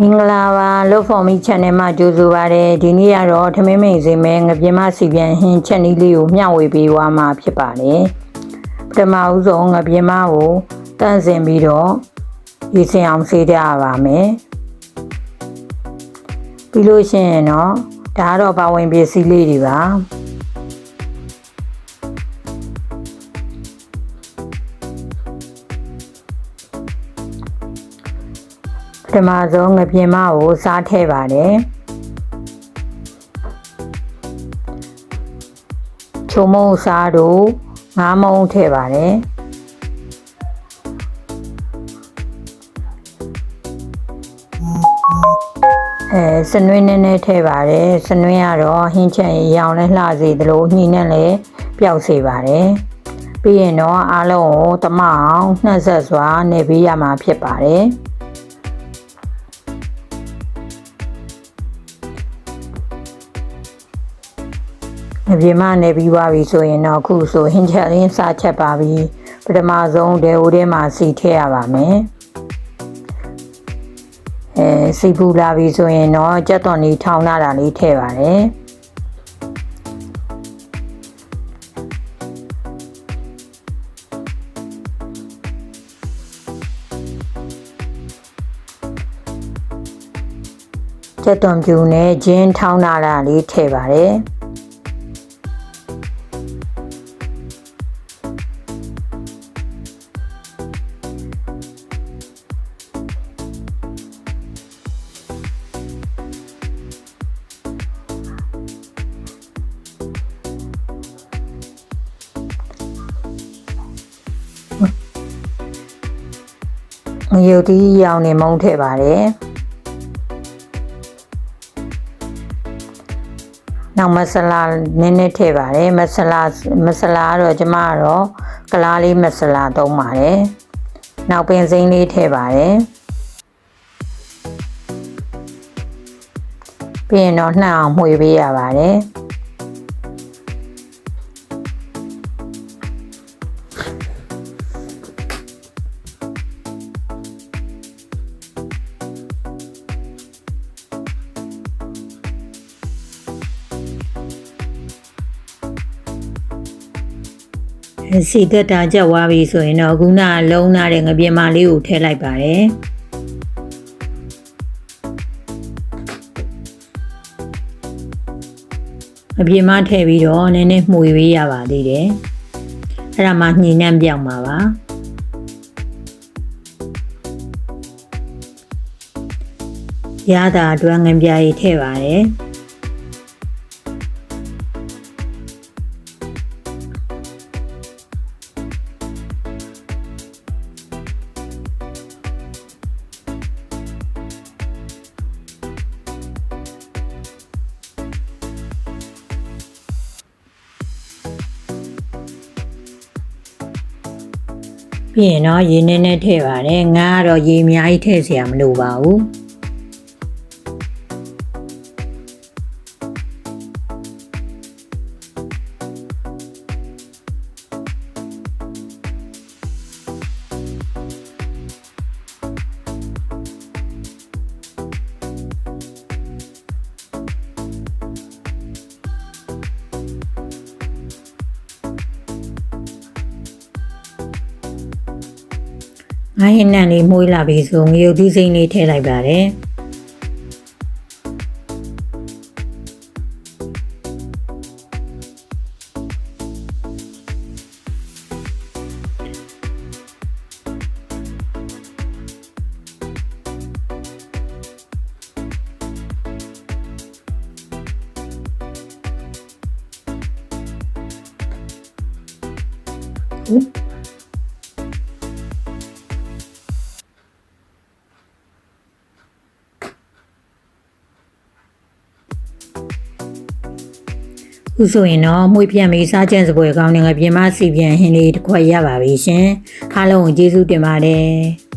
မင်္ဂလာပါလို့ဖော်မီ channel မှာကြိုဆိုပါရစေဒီနေ့ကတော့ထမင်းမိန်စင်မဲငပြင်းမစီပြန်ဟင်းချက်နည်းလေးကိုမျှဝေပေးသွားမှာဖြစ်ပါတယ်ပထမဦးဆုံးငပြင်းမကိုတန့်စင်ပြီးတော့ရေစင်အောင်ဆေးကြရပါမယ်ပြီးလို့ရှိရင်တော့ဒါကတော့ပါဝင်ပစ္စည်းလေးတွေပါပထမဆုံးငပြင်းမကိုစားထည့်ပါတယ်ချုံမုံစားတို့ငါးမုံထည့်ပါတယ်စနွင်းနဲ့ထည့်ပါတယ်စနွင်းကတော့ဟင်းချက်ရောင်နဲ့လှစေသလိုညှိနဲ့လည်းပျောက်စေပါတယ်ပြီးရင်တော့အားလုံးကိုတမအောင်နှက်ဆက်စွာနေပေးရမှာဖြစ်ပါတယ်အပြင်းမနေပြီးသွားပြီဆိုရင်တော့ခုဆိုဟင်းချက်ရင်းစားချက်ပါပြီပထမဆုံးဒေဟိုထဲမှာစီထည့်ရပါမယ်စီပူလာပြီဆိုရင်တော့ကြက်သွန်လေးထောင်းလာတာလေးထည့်ပါတယ်ကြက်သွန်ပြူနဲ့ဂျင်းထောင်းလာတာလေးထည့်ပါတယ်ရုပ်တီးရောင်နေမုံထည့်ပါတယ်နောက်မဆလာနည်းနည်းထည့်ပါတယ်မဆလာကတော့ကျမကတော့ကလားလေးမဆလာသုံးပါတယ်နောက်ပင်စိမ်းလေးထည့်ပါတယ်ပြီးရင်တော့နှံ့အောင်မှွေပေးရပါတယ်စီကတာကြက်ဝါပြီဆိုရင်တော့ခုနလုံးနာတဲ့ငပြင်းမလေးကိုထည့်လိုက်ပါတယ်ငပြင်းမထည့်ပြီးတော့နည်းနည်းမှွေပေးရပါသေးတယ်အဲ့ဒါမှညှိနှံ့ပြောင်းပါပါရတာအတွက်ငပြားကြီးထည့်ပါတယ်ပြီးရင်တော့ရေနည်းနည်းထည့်ပါတယ်ငါကတော့ရေအများကြီးထည့်စရာမလိုပါဘူးငါးဟင်းနှံလေးမှုေးလာပြီဆိုငရုတ်သီးစိမ်းလေးထည့်လိုက်ပါတယ်ဥဆိုရင်တော့မှုပြန်ပြီးစားကြံစပွဲကောင်းတဲ့ငပြင်းမစီပြန်ဟင်းလေးတစ်ခွက်ရပါပြီရှင်အားလုံးကိုကျေးဇူးတင်ပါတယ်